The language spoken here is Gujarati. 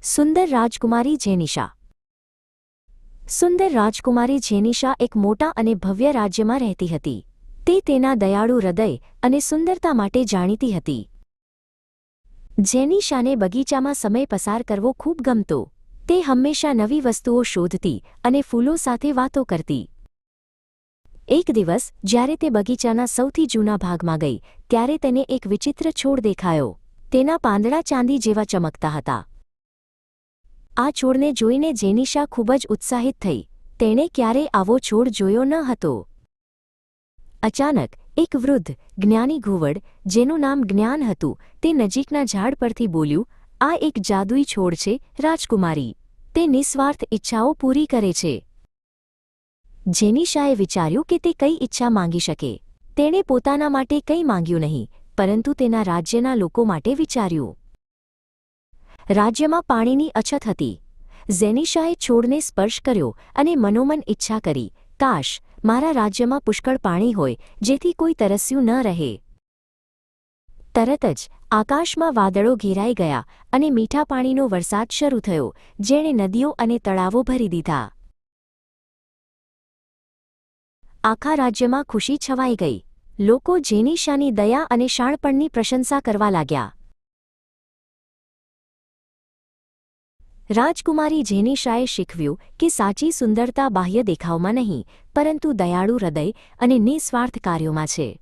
સુંદર રાજકુમારી જેનિશા. સુંદર રાજકુમારી જેનિશા એક મોટા અને ભવ્ય રાજ્યમાં રહેતી હતી. તે તેના દયાળુ હૃદય અને સુંદરતા માટે જાણીતી હતી. જેનિશાને બગીચામાં સમય પસાર કરવો ખૂબ ગમતો. તે હંમેશા નવી વસ્તુઓ શોધતી અને ફૂલો સાથે વાતો કરતી. એક દિવસ જ્યારે તે બગીચાના સૌથી જૂના ભાગમાં ગઈ ત્યારે તેને એક વિચિત્ર છોડ દેખાયો. તેના પાંદડા ચાંદી જેવા ચમકતા હતા. આ છોડને જોઈને જેનિશા ખૂબ જ ઉત્સાહિત થઈ. તેણે ક્યારેય આવો છોડ જોયો ન હતો. અચાનક એક વૃદ્ધ જ્ઞાની ઘુવડ, જેનું નામ જ્ઞાન હતું, તે નજીકના ઝાડ પરથી બોલ્યું, "આ એક જાદુઈ છોડ છે, રાજકુમારી. તે નિસ્વાર્થ ઈચ્છાઓ પૂરી કરે છે." જેનિશાએ વિચાર્યું કે તે કઈ ઈચ્છા માંગી શકે. તેણે પોતાના માટે કંઈ માંગ્યું નહીં, પરંતુ તેના રાજ્યના લોકો માટે વિચાર્યું. રાજ્યમાં પાણીની અછત હતી. જેનિશાએ છોડને સ્પર્શ કર્યો અને મનોમન ઈચ્છા કરી, "કાશ, મારા રાજ્યમાં પુષ્કળ પાણી હોય, જેથી કોઈ તરસ્યું ન રહે." તરત જ આકાશમાં વાદળો ઘેરાઈ ગયા અને મીઠા પાણીનો વરસાદ શરૂ થયો, જેણે નદીઓ અને તળાવો ભરી દીધા. આખા રાજ્યમાં ખુશી છવાઈ ગઈ. લોકો જેનિશાની દયા અને શાણપણની પ્રશંસા કરવા લાગ્યા. રાજકુમારી જેનિશાએ શીખવ્યું કે સાચી સુંદરતા બાહ્ય દેખાવમાં નહીં, પરંતુ દયાળુ હૃદય અને નિસ્વાર્થ કાર્યોમાં છે.